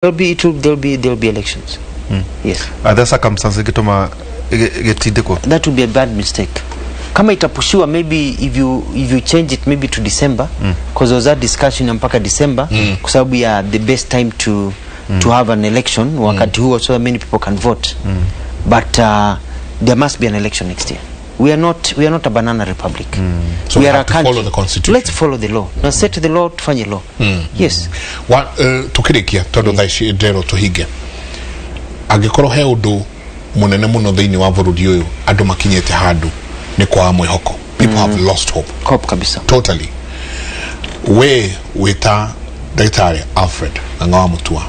there'll be elections. Yes. Are there circumstances that would be a bad mistake. Kama itapushiwa, maybe if you change it maybe to December, because there was that discussion mpaka December, kwa sababu ya the best time to have an election wakati huo, so many people can vote. But there must be an election next year. We are not a banana republic. So we are a country. Follow the constitution. Let's follow the law. Now set the law, tufanye law. Yes. Tukirikia todo thaici ndero tuhige. Agikoro he undu munene muno thiini wa bururi uyu andu makinyete handu ni kwa mwihoko. People have lost hope. Hope kabisa. Totally. We wita Dr. Alfred ngawa Mũtua.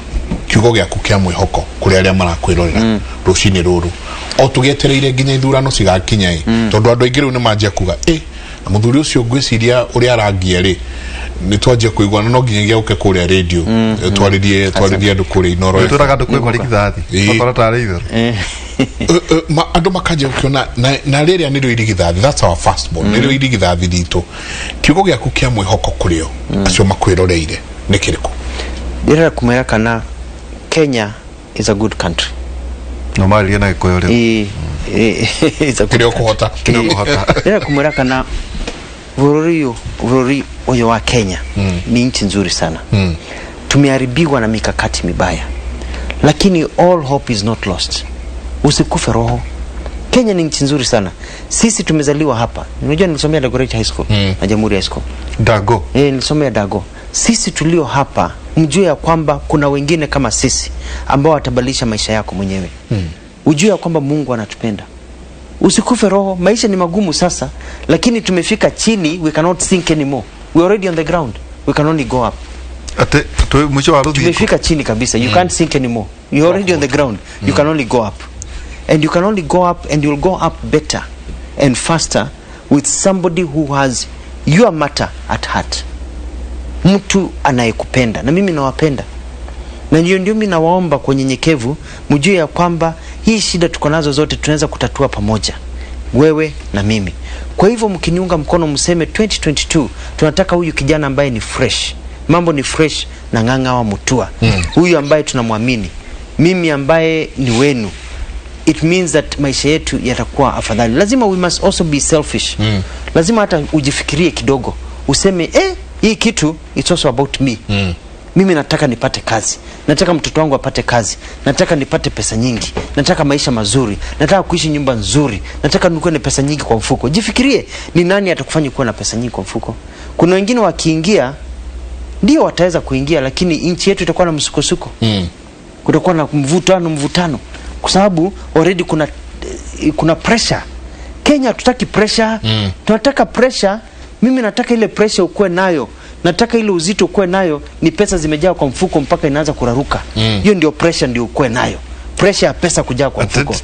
Kiugo gyaku kia mwihoko kuri aria marakwirorera rucini ruru. O tugetereire nginya ithurano cigakinya tondu andu aingi riu ni manjia kuga muthuri ucio ngwiciria uria arangia ri ni twanjia kuigwa no nginya uke kuria radio twaririe andu kuria inoro turaga andu kwigwa rigithathi bakora tari ither andu makajia ukiona na riria ni rio irigithathi. That's our first born. Ni rio irigithathi dito. Kiugo gyaku kia mwihoko kurio acio makwiroreire ni kiriku? Ndira kumera kana Kenya is a good country. No mali yana ikoyo leo. It's a good kuhota. Ndira kumera kana vururi oyo wa Kenya ni nchi nzuri sana. Tumeharibiwa na mikakati mibaya, lakini all hope is not lost. Usikufe roho. Kenya ni nchi nzuri sana. Sisi tumezaliwa hapa. Unajua nilisomea Dagoretti High School na Jamhuri High School. Dago. Nilisomea Dago. Sisi tulio hapa mjue ya kwamba kuna wengine kama sisi ambao watabadilisha maisha yako mwenyewe. Ujue ya kwamba Mungu anatupenda. Usikufe roho. Maisha ni magumu sasa, lakini tumefika chini, we cannot sink anymore. We already on the ground. We can only go up. Tumefika chini kabisa. You can't sink anymore. You already on the ground. You can only go up. And you can only go up, and you'll go up better and faster with somebody who has your matter at heart. Mtu anayekupenda, na mimi nawapenda. Na ndio mimi nawaomba kwa nyenyekevu mjue ya kwamba hii shida tuko nazo zote tunaweza kutatua pamoja, wewe na mimi. Kwa hivyo mkiniunga mkono, mseme 2022 tunataka huyu kijana ambaye ni fresh, mambo ni fresh na nganga wa Mũtua. Huyu ambaye tunamwamini, mimi ambaye ni wenu. It means that maisha yetu yatakuwa afadhali. Lazima we must also be selfish. Lazima hata ujifikirie kidogo, useme hii kitu it's also about me. Mimi nataka nipate kazi, nataka mtoto wangu apate kazi, nataka nipate pesa nyingi, nataka maisha mazuri, nataka kuishi nyumba nzuri, nataka nikuwe na pesa nyingi kwa mfuko. Jifikirie, ni nani atakufanya kuwa na pesa nyingi kwa mfuko? Kuna wengine wakiingia ndio wataweza kuingia, lakini nchi yetu itakuwa na msukosuko. Kutakuwa na mvutano kwa sababu already kuna pressure. Kenya tutaki pressure. Tunataka pressure. Mimi nataka ile pressure ukue nayo. Nataka ile uzito ukue nayo, ni pesa zimejaa kwa mfuko mpaka inaanza kuraruka. Hiyo ndio pressure ndio ukue nayo. Pressure ya pesa kujaa kwa mfuko.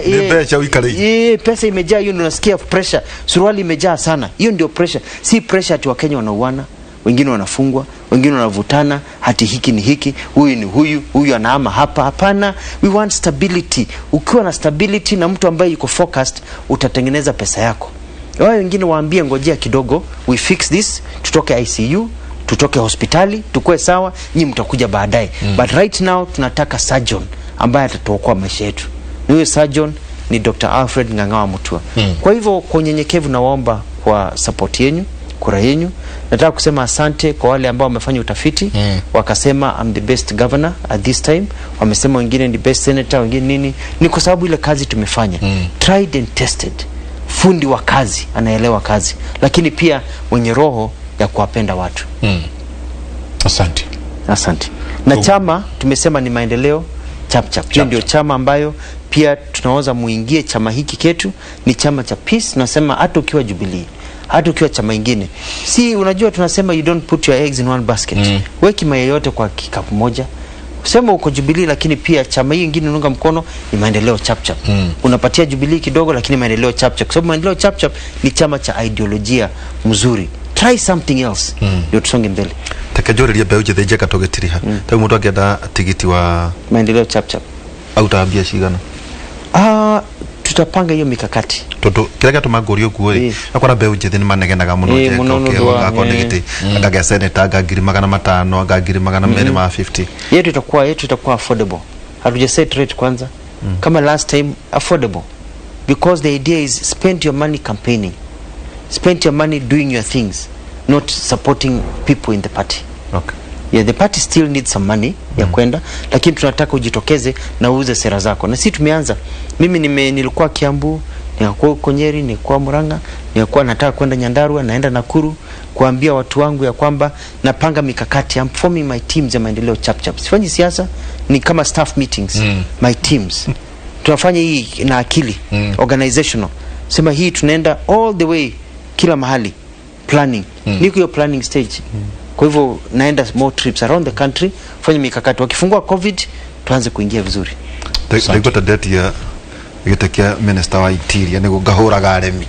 Ni pesa wikali. Pesa imejaa, hiyo ndio unasikia pressure. Suruali imejaa sana. Hiyo ndio pressure. Si pressure ati Wakenya wanauana, wengine wanafungwa, wengine wanavutana, hati hiki ni hiki, huyu ni huyu anaama hapa. Hapana, we want stability. Ukiwa na stability na mtu ambaye yuko focused, utatengeneza pesa yako. Wao wengine waambie ngojea kidogo, we fix this, tutoke ICU, tutoke hospitali, tukue sawa, nyinyi mtakuja baadaye. But right now tunataka surgeon ambaye atatuokoa maisha yetu. Huyo surgeon ni Dr. Alfred ngawa Mũtua. Kwa hivyo kwa unyenyekevu nawaomba kwa support yenu, kura yenu. Nataka kusema asante kwa wale ambao wamefanya utafiti, wakasema I'm the best governor at this time. Wamesema wengine ni best senator, wengine nini. Ni kwa sababu ile kazi tumefanya. Tried and tested. Fundi wa kazi, anaelewa kazi, lakini pia mwenye roho ya kuwapenda watu. Asante. Na chama tumesema ni maendeleo chap. Ndio chama ambayo pia tunaweza muingie. Chama hiki ketu ni chama cha peace. Tunasema hata ukiwa Jubilee, hata ukiwa chama ingine, si unajua tunasema you don't put your eggs in one basket. Weki mayai yote kwa kikapu moja. Sema uko Jubilee, lakini pia chama hii nyingine ununga mkono ni maendeleo chap. Unapatia Jubilee kidogo, lakini maendeleo chap. Kwa sababu maendeleo chap ni chama cha ideolojia mzuri. Try something else. Ndio tusonge mbele. Takajoreria beuje theje katogetiriha. Tawe mtu akienda tigiti wa maendeleo chap. Au tabia shigana. tutapanga hiyo mikakati toto kile tumagorio kuwe akora beu jethini manegenaga muno je ko akondegete agaga senator agagiri magana matano agagiri magana 250 yetu itakuwa affordable. Hatuja set rate kwanza kama last time affordable, because the idea is spend your money campaigning, spend your money doing your things, not supporting people in the party. Okay. Yeah, the party still needs some money ya kwenda, lakini tunataka ujitokeze na uuze sera zako. Na sisi tumeanza, mimi nilikuwa Kiambu, nilikuwa Konyeri, nilikuwa Murang'a, nilikuwa nataka kwenda Nyandarua, naenda Nakuru kuambia watu wangu ya kwamba napanga mikakati, I'm forming my teams ya maendeleo chap. Sifanyi siasa, ni kama staff meetings, my teams. Tunafanya hii na akili, organizational. Sema hii tunaenda all the way kila mahali, planning. Niko hiyo planning stage. Kwa hivyo naenda more trips around the country, fanya mikakati. Wakifungua COVID tuanze kuingia vizuri. Taigota date ya gitekia minister wa Interior nego gahora garemi.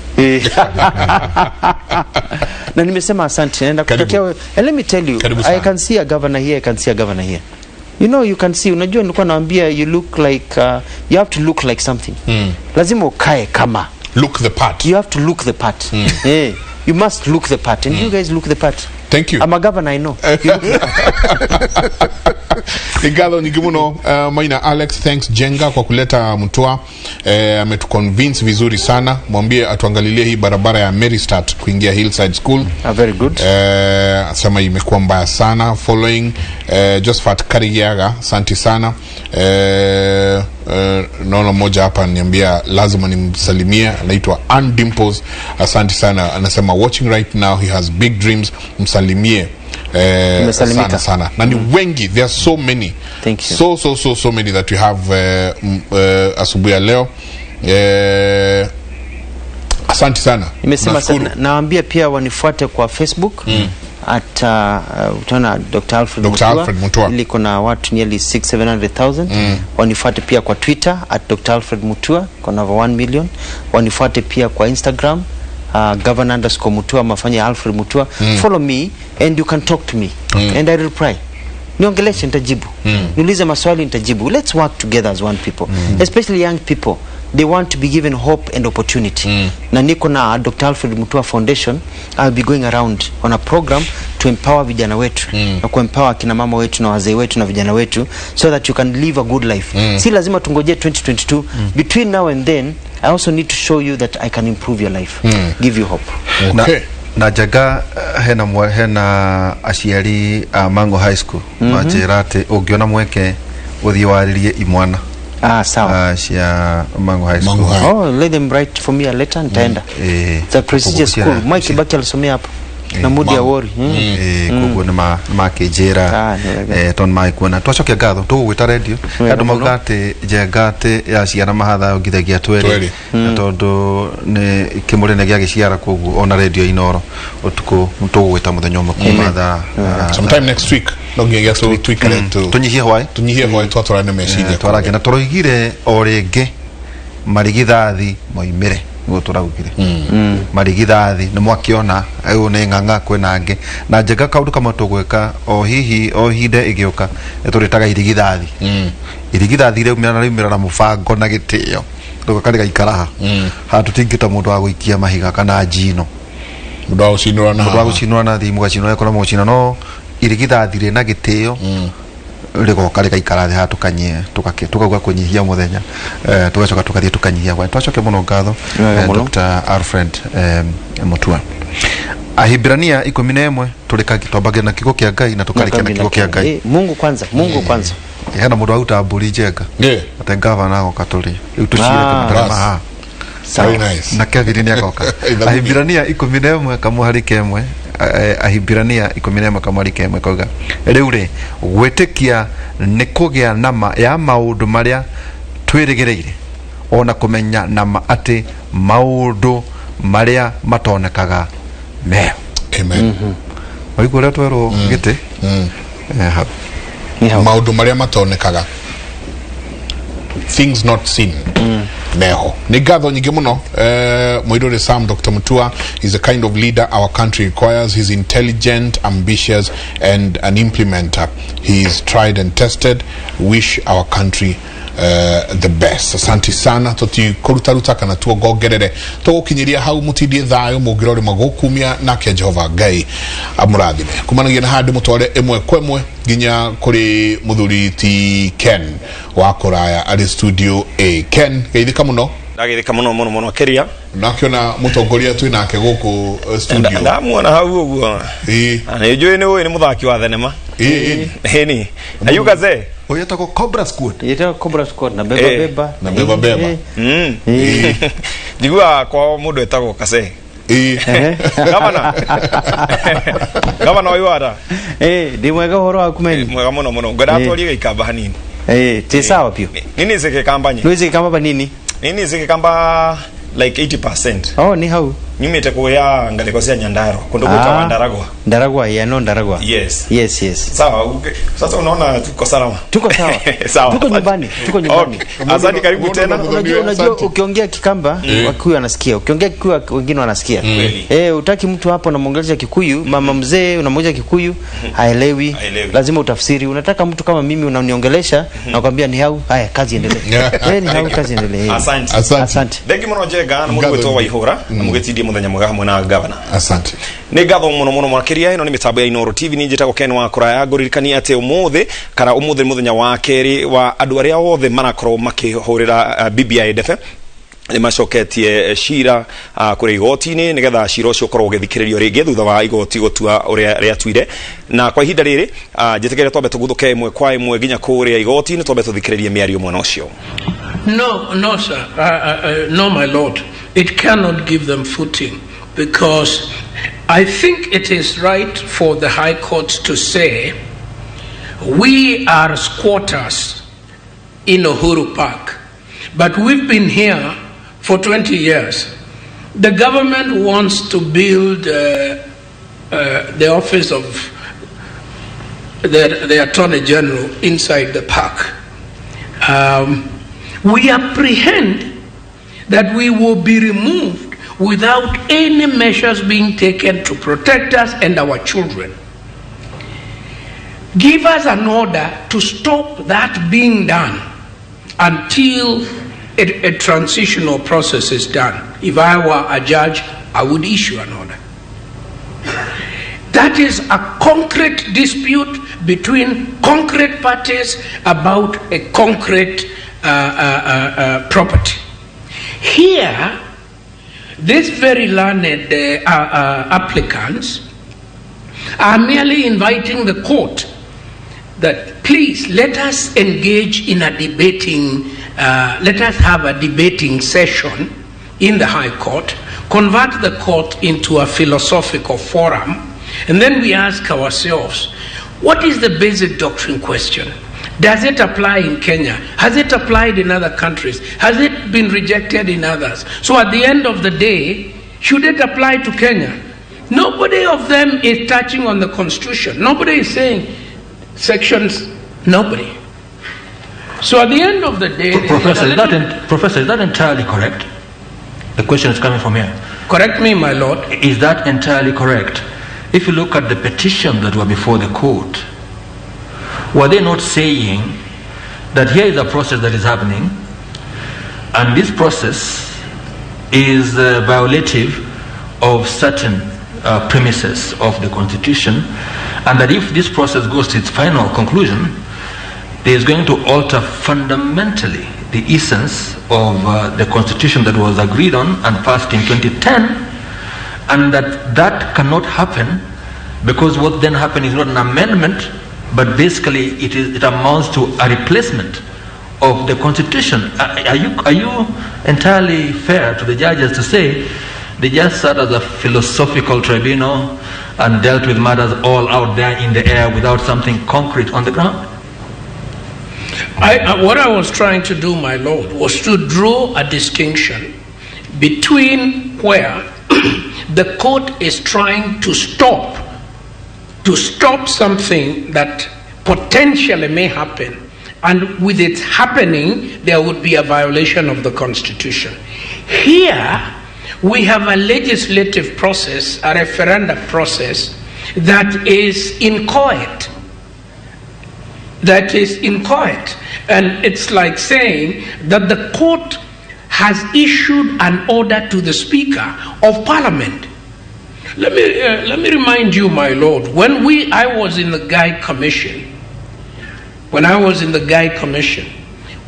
Na nimesema asante, naenda kutokea. Let me tell you, I can see a governor here, I can see a governor here. You know, you can see, unajua nilikuwa naambia you look like you have to look like something. Lazima ukae kama look the part. You have to look the part. You must look the part, and you guys look the part. Thank you. I'm a governor, I know. Ingalo nigimuno Maina Alex, thanks Jenga kwa kuleta Mutua. Ametuconvince vizuri sana. Mwambie atuangalilie hii barabara ya Mary Start kuingia Hillside School. Very good. Asema imekuwa mbaya sana. Following Josephat Karigiaga, asante sana. Naona mmoja hapa niambia lazima nimsalimie, anaitwa Ann Dimples, asante sana. Anasema watching right now, he has big dreams, msalimie. Sana na ni wengi, there are so many. Thank you. So many that we have asubuhi ya leo. Asante sana. Nimesema sana, naambia pia wanifuate kwa Facebook at utaona Dr. Alfred Mutua. Liko na watu nearly 600,000-700,000. Wanifuate pia kwa Twitter at Dr. Alfred Mutua, kuna over 1 million. Wanifuate pia kwa Instagram governor_Mutua, mafanya Alfred Mutua. Follow me and you can talk to me and I reply. Niongeleshe nitajibu. Niulize maswali nitajibu. Let's work together as one people. Especially young people. They want to be given hope and opportunity. Na niko na Dr. Alfred Mutua Foundation. I'll be going around on a program to empower vijana wetu, na kuempower kina mama wetu na wazee wetu na vijana wetu, so that you can live a good life. Si lazima tungoje 2022. Between now and then, I also need to show you that I can improve your life. Give you hope. Okay. Na jaga hena aciari Mango High School majerate ungiona mweke uthiwaririe imwana sawa cia Mango High School. Oh, let them write for me a letter and tenda. It's a prestigious school. Mike Baki alisomea hapo na mudi ya wori. Kugo ni makejera ton maikuona twacokia ngatho tugwita radio andu maugate jengate ya ciana mahatha ngithagia tweri tondu ni kimurene gia giciara koguo ona radio inoro utuko tugwita muthenya umwe kuma tha sometime next week no nginya so twikare tunyihie hwai twatwarane meciria twarage na turoigire o ringi marigithathi moimire ngo turagukire marigithathi ni mwakiona ayo ne nganga kwenange na njega kaundu kama tugweka o hihi o hinde igioka turitaga irigithathi irigithathi reu mira na mubango na gitio tukakari gaikaraha hatutingita mundu wa guikia mahiga kana njino mundu wa gucinura na thimu gacinura yakora mucina no irigithathi rina gitio rego kare gaikara ha tukanyie tukauga kunyihia muthenya tugacoka tukathie tukanyihia kwa twacoke muno ngatho Dr. Alfred Mutua. Ahibrania 11 tulika kitwambage na kigo kia Ngai na tukarika na kigo kia Ngai. Mungu kwanza hena mundu auta mburi njega ate ngavana go katuri riu tucire kumutara very nice na Kevin ni agoka. Ahibrania 11 kamuhari kemwe Ahibirania 11 kamari kemwe koga riu ri gwitikia ni kugia nama ya maundu maria twirigireire ona kumenya nama ati maundu maria matonekaga me amen waigua ria twero gite maundu maria matonekaga things not seen meho ni ngatho nyingi muno Muiruri Sam Dr. Mũtua is the kind of leader our country requires. He's intelligent, ambitious and an implementer. He is tried and tested. Wish our country the best. Asante sana toti kurutaruta kana tuogongerere tugukinyiria hau mutindie thayo mungirore magukumia nake Jehova Ngai amurathime kumanagia na handu mutware emwe kwemwe ginya kuri muthuri ti Ken wa kuraya ali studio A. Ken geithika muno ndagithika muno keria nakiona mutongoria tu nake guku studio ndamuona hau uguo ani njui ni muthaki wa thenema ni ayugaze oyetako Cobra Squad na beba digua kwa mundu etagwo kase gavana oyu ara ndi mwega horo akumeni mwega muno ngwenda twarie gikamba hanini ti sawa pio nini zike kambanye nini kamba nini kamba like 80%. Ni hau nyumite kuya ngaleko cia Nyandarua kundu gwita Ndaragwa Ndaragwa yes sawa sasa unaona tuko sawa sawa tuko nyumbani asante karibu tena unajua ukiongea Kikamba Wakikuyu anasikia ukiongea Kikuyu wengine wanasikia utaki mtu hapo unamwongelesha Kikuyu mama mzee unamwongelesha Kikuyu haelewi lazima utafsiri unataka mtu kama mimi unaniongelesha na kwambia ni hau haya kazi endelee ni hau kazi endelee asante dengi muno jega na mugwito wa ihora na mugwetidie muthenya mwega hamwe na gavana asante ni gatho muno makiria ino ni mitambo ya Inoro TV ni njitako Ken wa kuraya nguririkania ate umuthi kana umuthi muthenya wa keri wa andu aria othe marakorwo makihurira BBI DF ni macoketie shira kuri igoti-ini nigetha shira ucio korwo githikiririo ringi thutha wa igoti gutua uria riatuire na kwa ihinda riri njitikire twambe tuguthuke imwe kwa imwe ginya kuri igoti-ini twambe tuthikiririe miario mwena ucio. No sir, no my lord, it cannot give them footing because I think it is right for the High Court to say we are squatters in Uhuru Park, but we've been here for 20 years. The government wants to build the office of the Attorney General inside the park. We apprehend that we will be removed without any measures being taken to protect us and our children. Give us an order to stop that being done until a transitional process is done. If I were a judge, I would issue an order. That is a concrete dispute between concrete parties about a concrete property. Here, these very learned applicants are merely inviting the court that please let us engage in a debating, let us have a debating session in the High Court, convert the court into a philosophical forum, and then we ask ourselves, what is the basic doctrine question? Does it apply in Kenya? Has it applied in other countries? Has it been rejected in others? So at the end of the day, should it apply to Kenya? Nobody of them is touching on the Constitution. Nobody is saying sections, nobody. So at the end of the day... Professor, is that entirely correct? The question is coming from here. Correct me, my lord. Is that entirely correct? If you look at the petition that were before the court, were they not saying that here is a process that is happening and this process is violative of certain premises of the Constitution, and that if this process goes to its final conclusion, it is going to alter fundamentally the essence of the Constitution that was agreed on and passed in 2010, and that cannot happen because what then happened is not an amendment, but basically it amounts to a replacement of the Constitution. Are you entirely fair to the judges to say they just sat as a philosophical tribunal and dealt with matters all out there in the air without something concrete on the ground? What I was trying to do, my lord, was to draw a distinction between where the court is trying to stop something that potentially may happen and with its happening, there would be a violation of the Constitution. Here, we have a legislative process, a referendum process, that is inchoate. And it's like saying that the court has issued an order to the Speaker of Parliament. Let me remind you, my Lord, when I was in the Guy Commission,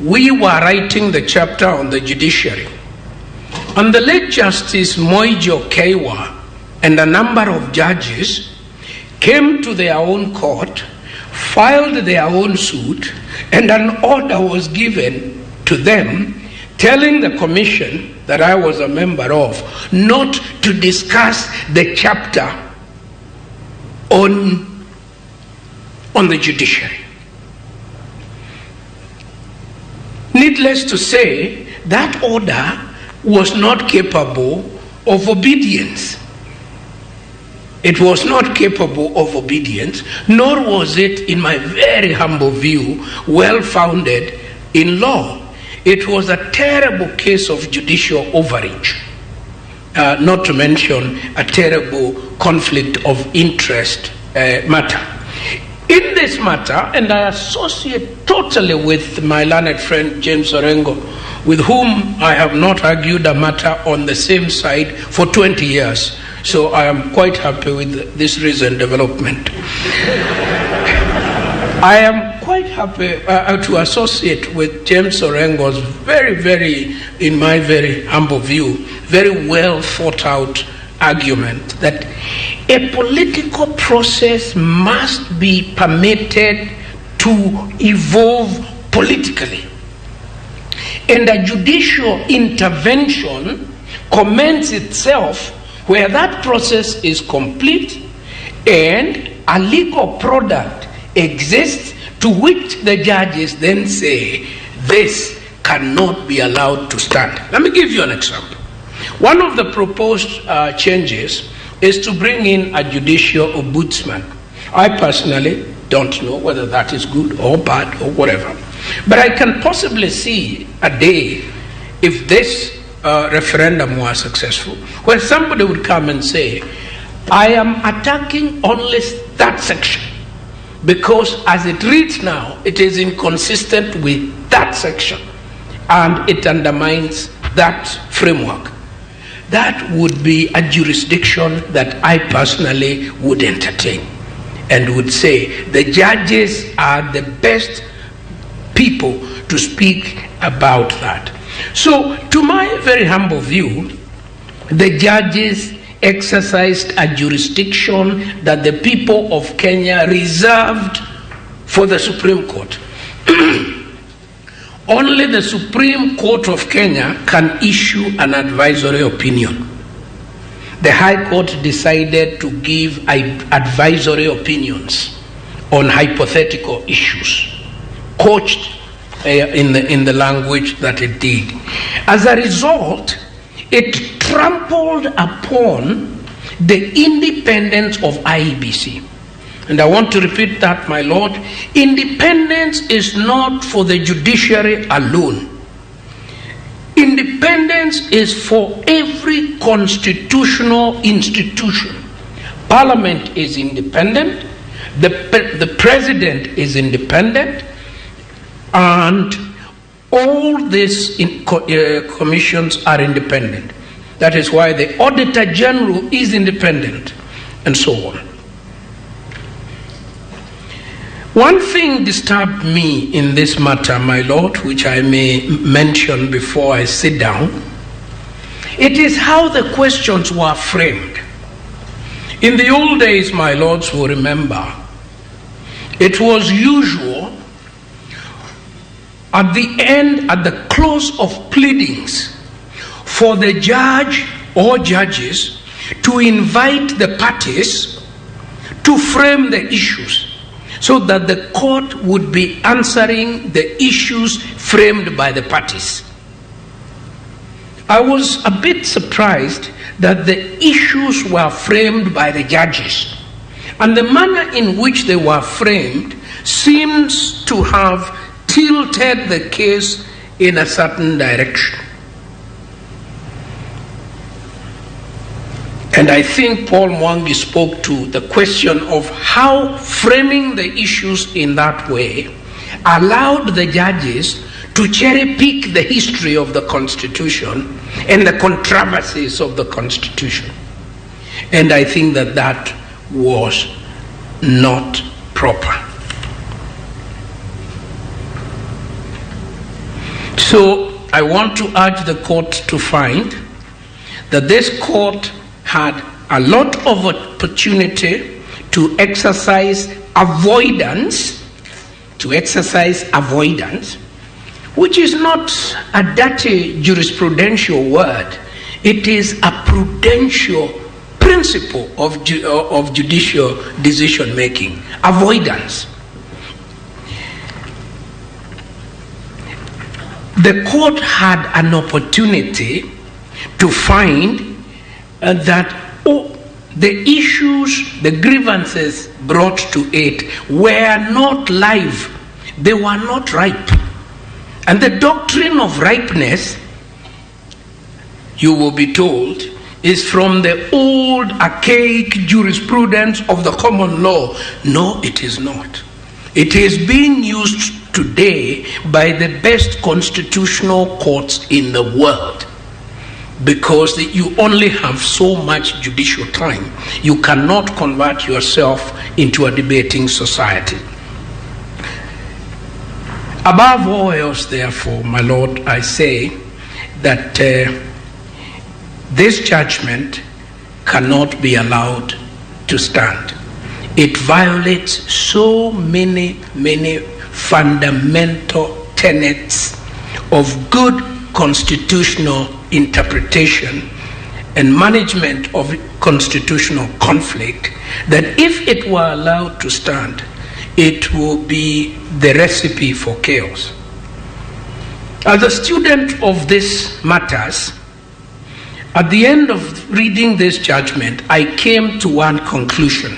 we were writing the chapter on the judiciary. And the late Justice Moijo Kewa and a number of judges came to their own court, filed their own suit, and an order was given to them telling the commission that I was a member of not to discuss the chapter on the judiciary. Needless to say, that order was not capable of obedience. It was not capable of obedience, nor was it, in my very humble view, well-founded in law. It was a terrible case of judicial overreach, not to mention a terrible conflict of interest matter. In this matter, and I associate totally with my learned friend James Orengo, with whom I have not argued a matter on the same side for 20 years. So I am quite happy with this recent development. I am quite happy to associate with James Orengo's very, in my very humble view, very well thought out argument that a political process must be permitted to evolve politically. And a judicial intervention commends itself where that process is complete and a legal product exists to which the judges then say, this cannot be allowed to stand. Let me give you an example. One of the proposed changes is to bring in a judicial ombudsman. I personally don't know whether that is good or bad or whatever. But I can possibly see a day, if this referendum was successful, where somebody would come and say, I am attacking only that section, because as it reads now, it is inconsistent with that section, and it undermines that framework. That would be a jurisdiction that I personally would entertain and would say the judges are the best people to speak about that. So, to my very humble view, the judges exercised a jurisdiction that the people of Kenya reserved for the Supreme Court. Only the Supreme Court of Kenya can issue an advisory opinion. The High Court decided to give advisory opinions on hypothetical issues, coached in the language that it did. As a result, it trampled upon the independence of IEBC. And I want to repeat that, my Lord. Independence is not for the judiciary alone. Independence is for every constitutional institution. Parliament is independent, the president is independent, and all these commissions are independent. That is why the Auditor General is independent, and so on. One thing disturbed me in this matter, my Lord, which I may mention before I sit down. It is how the questions were framed. In the old days, my lords will remember, it was usual at the end, at the close of pleadings, for the judge or judges to invite the parties to frame the issues, so that the court would be answering the issues framed by the parties. I was a bit surprised that the issues were framed by the judges, and the manner in which they were framed seems to have tilted the case in a certain direction. And I think Paul Mwangi spoke to the question of how framing the issues in that way allowed the judges to cherry pick the history of the Constitution and the controversies of the Constitution. And I think that that was not proper. So I want to urge the court to find that this court had a lot of opportunity to exercise avoidance, which is not a dirty jurisprudential word. It is a prudential principle of judicial decision making. Avoidance. The court had an opportunity to find that the issues, the grievances brought to it were not live. They were not ripe. And the doctrine of ripeness, you will be told, is from the old archaic jurisprudence of the common law. No, it is not. It is being used today by the best constitutional courts in the world, because you only have so much judicial time. You cannot convert yourself into a debating society. Above all else, therefore, my Lord, I say that this judgment cannot be allowed to stand. It violates so many fundamental tenets of good constitutional interpretation and management of constitutional conflict that if it were allowed to stand, it will be the recipe for chaos. As a student of these matters, at the end of reading this judgment, I came to one conclusion,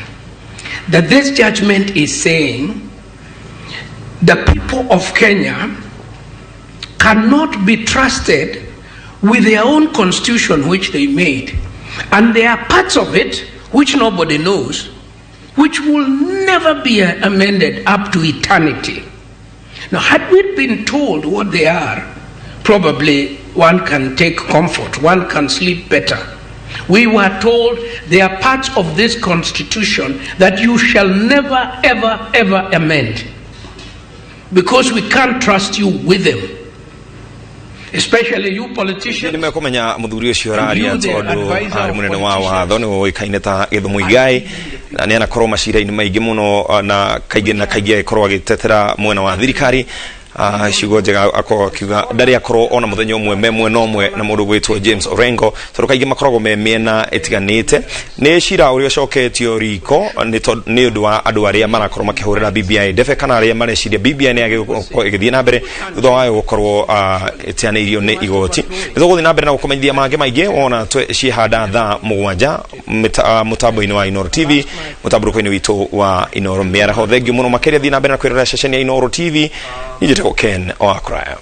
that this judgment is saying the people of Kenya cannot be trusted with their own constitution which they made, and there are parts of it which nobody knows, which will never be amended up to eternity. Now, had we been told what they are, probably one can take comfort, one can sleep better. We were told there are parts of this constitution that you shall never, ever amend, because we can't trust you with them. Especially you politicians. Nimekomenya muthuri ucio araria tondu ari munene wa watho ni woikaine ta githumu igai na ni anakorwo macira-ini maingi muno na kaingĩ akorwo agitetera mwena wa thirikari ciugo njega akorwo akiuga ndari akorwo ona muthenya umwe mwena umwe na mundu gwitwo James Orengo tondu kaingĩ makoragwo me miena itiganite ni cira uria ucoketio riko ni undu wa andu aria marakorwo makihurira BBI ndefe kana aria mareciria BBI ni agithie na mbere thutha wayo gukorwo itianeirio ni igoti nithuguthie na mbere na gukomenyithia mange maingi ona ciihanda thaa 7 mutambo-ini wa Inoro TV mutamburuko-ini witu wa Inoro miaraho thengiu muno makiria thie na mbere na kwirira ceceni ya Inoro TV Ken Oakraya.